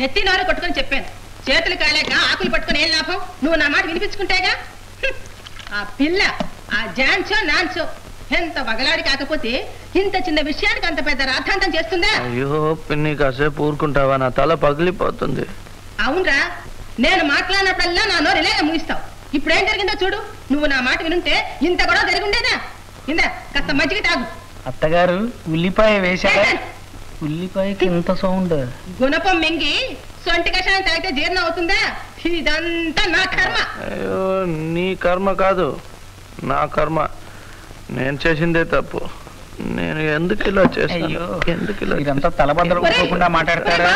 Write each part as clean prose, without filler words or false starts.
నెత్తి నోరు కొట్టుకొని చెప్పాను. చేతులు కాలేక ఆకులు పట్టుకుని ఏం లాభం? నువ్వు నా మాట వినిపించుకుంటేగా. ఆ పిల్ల ఆ జాన్సో నాన్సో ఎంత వగలాడి కాకపోతే ఇంత చిన్న విషయానికి అంత పెద్ద రాద్ధాంతం చేస్తుందా? అయ్యో పిన్ని కాసేపు ఊరుకుంటావా? నా తల పగిలిపోతుంది. అవునరా, నేను మాట్లాడినప్పుడల్లా నా నోరు ఇలాగే ముగిస్తావు. ఇప్పుడేం జరిగిందో చూడు. నువ్వు నా మాట వినుంటే ఇంత గొడవ జరిగి ఉండేదా? ఇందా కాస్త మజ్జిగ తాగు. అత్తగారు ఉల్లిపాయ వేశారా? ఉల్లిపాయకి ఇంత సౌండ్. గుణపం మింగి సొంటి కషాయం తాగితే జీర్ణం అవుతుందా? ఇదంతా నా కర్మ. అయ్యో నీ కర్మ కాదు, నా కర్మ. నేను చేసిందే తప్పు. నేను ఎందుకు ఇలా చేస్తాను? ఎందుకు ఇలా? ఇదంతా తలబద్దలు మాట్లాడతారా?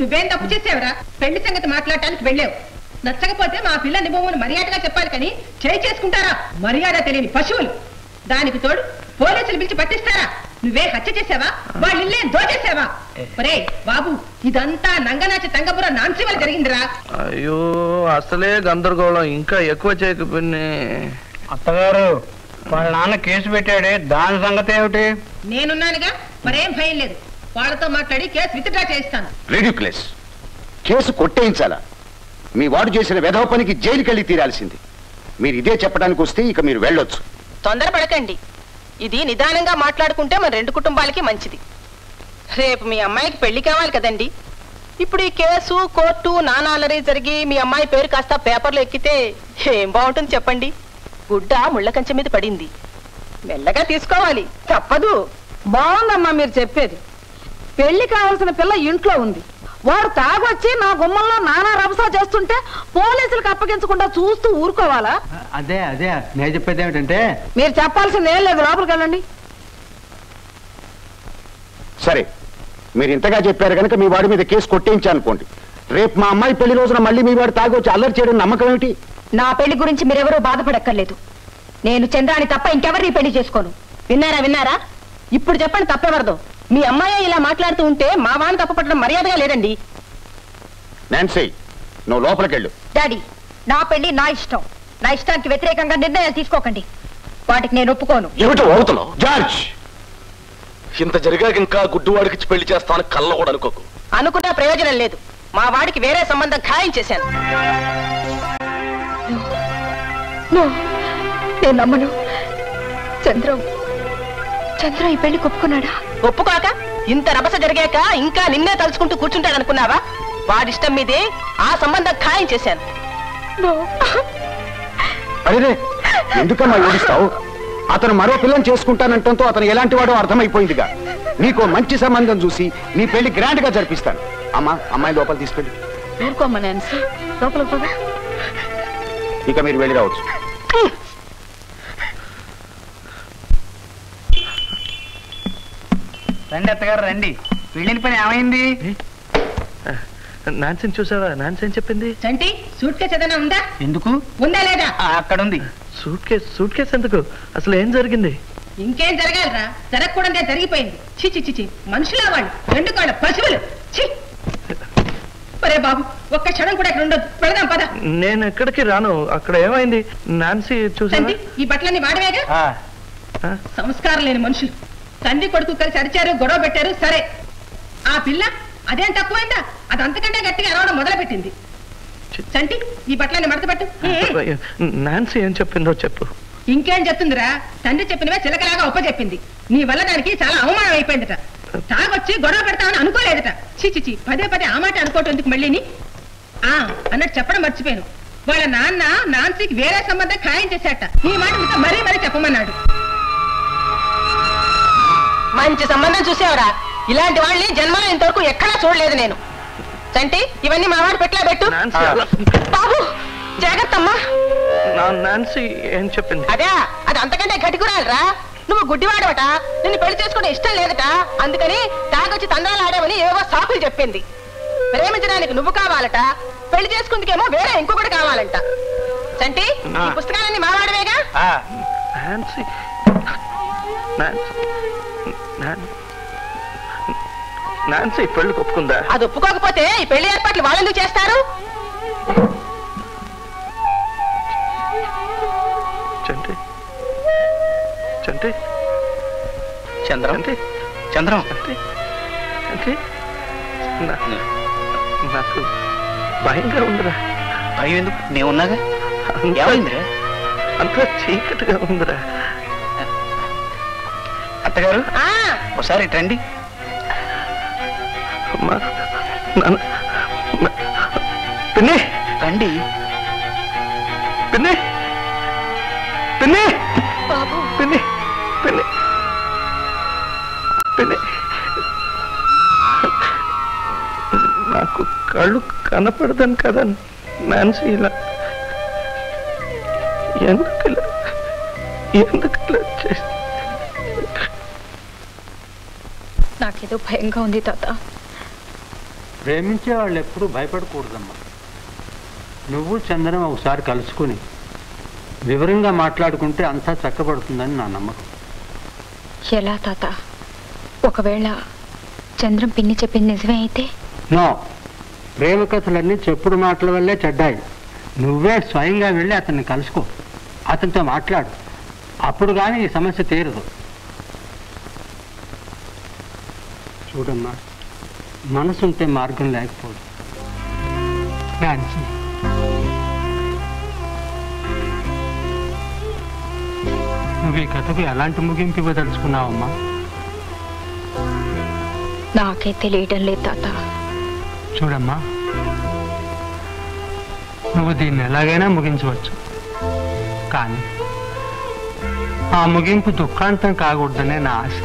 నువ్వేం తప్పు చేసావురా? పెళ్లి సంగతి మాట్లాడటానికి వెళ్ళావు. నచ్చకపోతే మా పిల్ల నిబొమ్మను మర్యాదగా చెప్పాలి కానీ చేయి చేసుకుంటారా? మర్యాద తెలియని పశువులు. దానికి తోడు పోలీసులు పిలిచి పట్టిస్తారా? నువ్వే హత్య చేసావా? వాళ్ళ ఇల్లే దోచేసావా? ఒరే బాబు, ఇదంతా నంగనాచి తంగపుర నాన్సీ వల్ల జరిగిందిరా. అయ్యో అసలే గందరగోళం, ఇంకా ఎక్కువ చేయకు పిన్ని. అత్తగారు వాళ్ళ నాన్న కేసు పెట్టాడే, దాని సంగతి ఏమిటి? నేనున్నానుగా, మరేం భయం లేదు. వాళ్ళతో మాట్లాడి కేసు విత్డ్రా చేయిస్తాను. రిడిక్యులస్. కేసు కొట్టేయించాలా? మీ వాడు చేసిన వెధవ పనికి జైలుకెళ్ళి తీరాల్సింది. మీరు ఇదే చెప్పడానికి వస్తే ఇక మీరు వెళ్ళొచ్చు. తొందరపడకండి. ఇది నిదానంగా మాట్లాడుకుంటే మన రెండు కుటుంబాలకి మంచిది. రేపు మీ అమ్మాయికి పెళ్లి కావాలి కదండి. ఇప్పుడు ఈ కేసు కోర్టు నానాలరీ జరిగి మీ అమ్మాయి పేరు కాస్త పేపర్లో ఎక్కితే ఏం బాగుంటుంది చెప్పండి? గుడ్డ ముళ్ళ కంచె మీద పడింది. మెల్లగా తీసుకోవాలి, తప్పదు. బాగుందమ్మా మీరు చెప్పేది. పెళ్లి కావాల్సిన పిల్ల ఇంట్లో ఉంది. వాడు తాగొచ్చి నా గుమ్మంలో నానా రభసా చేస్తుంటే పోలీసులకు అప్పగించకుండా చూస్తూ ఊరుకోవాలా? అదే అదే నేను చెప్పేది ఏమిటంటే, మీరు చెప్పాల్సింది ఏం లేదు, లోపలికి వెళ్ళండి. సరే, మీరు ఇంతగా చెప్పారు కనుక మీ వాడి మీద కేసు కొట్టేయించాలనుకోండి. రేపు మా అమ్మాయి పెళ్లి రోజున మళ్ళీ మీ వాడు తాగొచ్చి అల్లరి చేయడం నమ్మకం ఏమిటి? నా పెళ్లి గురించి మీరెవరూ బాధపడక్కర్లేదు. నేను చంద్రాని తప్ప ఇంకెవరిని పెళ్లి చేసుకోను. విన్నారా? ఇప్పుడు చెప్పండి తప్పెవరదో. మీ అమ్మాయి ఇలా మాట్లాడుతూ ఉంటే మా వాడిని తప్పపట్టడం మర్యాదగా లేదండి. నాన్సీ, నువ్వు లోపలికెళ్ళు. డాడీ, నా పెళ్లి నా ఇష్టం. నా ఇష్టానికి వ్యతిరేకంగా నిర్ణయాలు తీసుకోకండి. వాటికి నేను ఒప్పుకోను. ఏమిటో అవుతున్నావు జార్జ్? ఇంత జరిగాక ఇంకా గుడ్డువాడికి పెళ్లి చేస్తాను కళ్ళ కూడా అనుకోకు. అనుకుంటా ప్రయోజనం లేదు. మా వాడికి వేరే సంబంధం ఖాయం చేశాను. నేను నమ్మను. చంద్ర ఈ పెళ్లి ఒప్పుకున్నాడా? ఒప్పుకోక ఇంత రభస జరిగాక ఇంకా నిన్నే తలుచుకుంటూ కూర్చుంటాడనుకున్నావా? వాడిష్టం మీదే ఆ సంబంధం ఖాయం చేశాను. అరే, ఎందుకమ్మా ఏడుస్తావు? అతను మరో పిల్లని చేసుకుంటానంటంతో అతను ఎలాంటి వాడో అర్థమైపోయిందిగా. నీకు మంచి సంబంధం చూసి నీ పెళ్లి గ్రాండ్ గా జరిపిస్తాను. అమ్మా, అమ్మాయి లోపల తీసుకెళ్ళి. ఊరుకోమ్మా నాన్సీ, లోపలికి పోగా. ఇక మీరు వెళ్ళి రావచ్చు. రండి అత్తగారు రండి. వెళ్ళిన పని ఏమైంది? నాన్సీని చూసావా? నాన్సీ ఏం చెప్పింది? చంటి, సూట్ కేసు ఏదైనా ఉందా? ఎందుకు ఉందా లేదా? అక్కడ ఉంది. సూట్ కేసు ఎందుకు? అసలు ఏం జరిగింది? ఇంకేం జరగాలరా? జరగకూడదే జరిగిపోయింది. చిచి, మనుషులా వాళ్ళు? రెండు కాళ్ళ పశువులు. చి ఒరే బాబు, ఒక్క క్షణం కూడా ఇక్కడ ఉండదు. వెళదాం పద. నేను ఎక్కడికి రాను. అక్కడ ఏమైంది? నాన్సీ చూసా. ఈ బట్టలన్నీ వాడవేగా? సంస్కారం లేని మనుషులు. తండ్రి కొడుకు కలిసి అరిచారు, గొడవ పెట్టారు. సరే, ఆ పిల్ల అదేం తక్కువైందా? అది అంతకంటే గట్టిగా అరవడం మొదలు పెట్టింది. చంటి, ఈ బట్టలన్నీ మడతపెట్టు. నాన్సీ ఏం చెప్పిందో చెప్పు. ఇంకేం చెప్తుందిరా? తండ్రి చెప్పినవే చిలకలాగా ఒప్పచెప్పింది. నీ వల్ల దానికి చాలా అవమానం అయిపోయిందట. తాగొచ్చి గొడవ పెడతామని అనుకోలేదట. చిచి, పదే ఆ మాట అనుకోవటం ఎందుకు మళ్ళీని? అన్నట్టు చెప్పడం మర్చిపోయాను. వాళ్ళ నాన్న నాన్సీకి వేరే సంబంధం ఖాయం చేశాట. ఈ మాట మీతో మరీ చెప్పమన్నాడు. మంచి సంబంధం చూసావురా? ఇలాంటి వాళ్ళని జన్మలో ఇంతవరకు ఎక్కడా చూడలేదు నేను. చంటి, ఇవన్నీ మా వాడు పెట్టలా పెట్టు. బాబు జాగ్రత్తమ్మా. నాన్సీ ఏం చెప్పింది? అదే, అది అంతకంటే గట్టికురాలరా. నువ్వు గుడ్డివాడవట, నిన్ను పెళ్లి చేసుకునే ఇష్టం లేదట. అందుకని తాగొచ్చి తండ్రాలు ఆడావని ఏవో సాకులు చెప్పింది. ప్రేమించడానికి నువ్వు కావాలట, పెళ్లి చేసుకుందుకేమో వేరే ఇంకొకటి కావాలంట. చంటి, ఈ పుస్తకాలన్నీ మా వాడవేగా? నాన్సీ పెళ్లికి ఒప్పుకుందా? అది ఒప్పుకోకపోతే ఈ పెళ్లి ఏర్పాట్లు వాళ్ళు ఎందుకు చేస్తారు? చంద్రం అంటే నాకు భయంగా ఉందిరా. భయం ఎందుకు? నేనున్నాగా. ఏమైందిరా? అంతా చీకటిగా ఉందిరా. అత్తగారు ఒకసారి రండి. పిన్ని రండి. పిన్ని పిన్ని పిన్ని పిన్ని పిన్ని నాకు కళ్ళు కనపడదని కదా నాన్సీ ఇలా ఎందుకు చేసి నాకేదో భయంగా ఉంది తాత. ప్రేమించే వాళ్ళు ఎప్పుడూ భయపడకూడదమ్మా. నువ్వు చందనం ఒకసారి కలుసుకుని వివరంగా మాట్లాడుకుంటే అంతా చక్కబడుతుందని నా నమ్మకం. ఎలా తాత? ఒకవేళ చంద్రం పిన్ని చెప్పింది నిజమే అయితే? నో, ప్రేమ కథలన్నీ చెప్పుడు మాటల వల్లే చెడ్డాయి. నువ్వే స్వయంగా వెళ్ళి అతన్ని కలుసుకో, అతనితో మాట్లాడు. అప్పుడు కానీ ఈ సమస్య తీరదు. చూడమ్మా, మనసుంటే మార్గం లేకపోదు. నువ్వు ఈ కథకు ఎలాంటి ముగింపు ఇవ్వదలుచుకున్నావమ్మా? నాకే తెలియడం లేదు తాత. చూడమ్మా, నువ్వు దీన్ని ఎలాగైనా ముగించవచ్చు, కానీ ఆ ముగింపు దుఃఖాంతం కాకూడదనే నా ఆశ.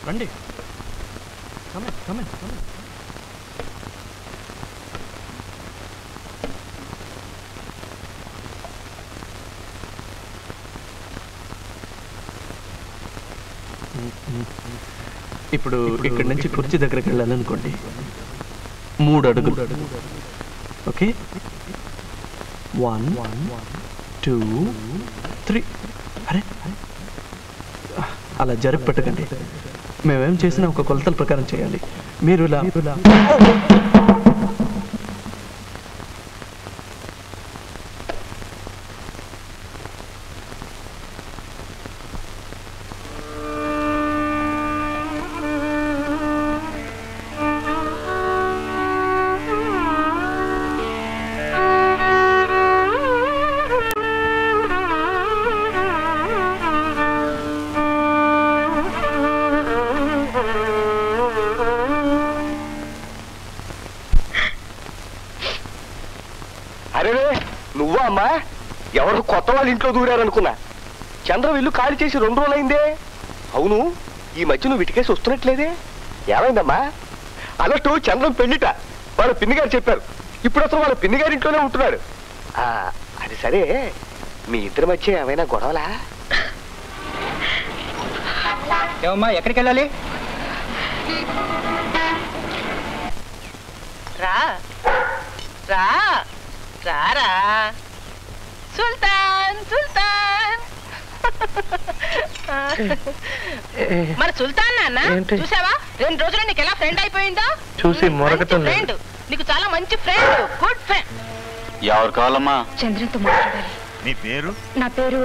రండి. ఇప్పుడు ఇక్కడి నుంచి కుర్చీ దగ్గరికి వెళ్ళాలనుకోండి. 3 అడుగులు. ఓకే, 1 2 3. అరే అలా జరిపి పెట్టకండి. మేమేం చేసినా ఒక కొలతల ప్రకారం చేయాలి. మీరు ఇలా నువ్వా అమ్మా? ఎవరు కొత్త వాళ్ళు ఇంట్లో దూరారనుకున్నా. చంద్రం ఇల్లు ఖాళీ చేసి 2 రోజులైందే. అవును, ఈ మధ్య నువ్వు ఇటుకేసి వస్తున్నట్లేదే, ఏమైందమ్మా? అన్నట్టు చంద్రం పెళ్లిట వాళ్ళ పిన్ని గారు చెప్పారు. ఇప్పుడు అసలు వాళ్ళ పిన్ని గారి ఇంట్లోనే ఉంటున్నాడు. అది సరే, మీ ఇద్దరి మధ్య ఏమైనా గొడవలా? ఏమమ్మా, ఎక్కడికి వెళ్ళాలి? రా రా రారా సుల్తాన్ సుల్తాన్. మన సుల్తాన్ నాన్న చూసావా? 2 రోజులు నీకు ఎలా ఫ్రెండ్ అయిపోయిందో. చూసి మొరకటం ఫ్రెండ్, నీకు చాలా మంచి ఫ్రెండ్, గుడ్ ఫ్రెండ్. ఎవరు కావాలమ్మా? చంద్రంతో మాట్లాడాలి. నీ పేరు? నా పేరు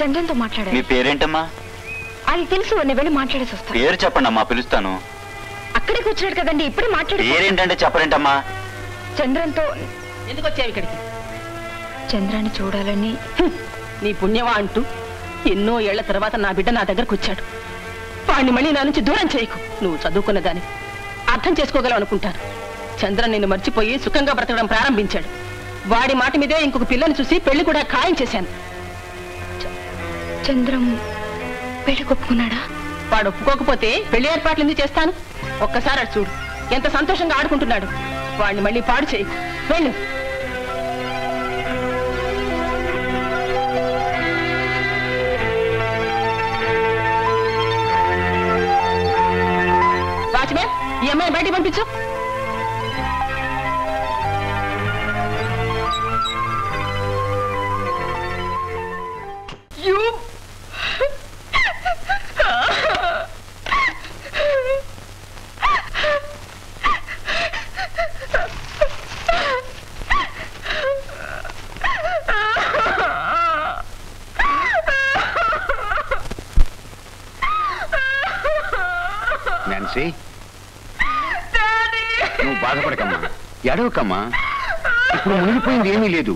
చంద్రంతో మాట్లాడాలి. మీ పేరేంటమ్మా? అది తెలుసు, నేను వెళ్ళి మాట్లాడేసి వస్తాను. పేరు చెప్పండి అమ్మా, పిలుస్తాను. అక్కడే కూర్చున్నాడు కదండి, ఇప్పుడే మాట్లాడు. పేరేంటంటే చెప్పరేంటమ్మా? చంద్రంతో. ఎందుకు వచ్చావు ఇక్కడికి? చంద్రాన్ని చూడాలని. నీ పుణ్యమా అంటూ ఎన్నో ఏళ్ల తర్వాత నా బిడ్డ నా దగ్గరకు వచ్చాడు. వాడిని మళ్ళీ నా నుంచి దూరం చేయకు. నువ్వు చదువుకున్న దాన్ని అర్థం చేసుకోగలవు అనుకుంటాను. చంద్రన్ నిన్ను మర్చిపోయి సుఖంగా బ్రతకడం ప్రారంభించాడు. వాడి మాట మీదే ఇంకొక పిల్లని చూసి పెళ్లి కూడా ఖాయం చేశాను. చంద్రం పెళ్లి ఒప్పుకున్నాడా? వాడు ఒప్పుకోకపోతే పెళ్లి ఏర్పాట్లు ఎందుకు చేస్తాను? ఒక్కసారి అటు చూడు. ఎంత సంతోషంగా ఆడుకుంటున్నాడు. వాడిని మళ్ళీ పాడు చేయి. వెళ్ళు. వాచ్మెన్, ఈ అమ్మాయిని బయటికి పంపించు. నాన్సీ, నువ్వు బాధపడకమ్మా, ఎడవకమ్మా. ఇప్పుడు మునిగిపోయింది ఏమీ లేదు.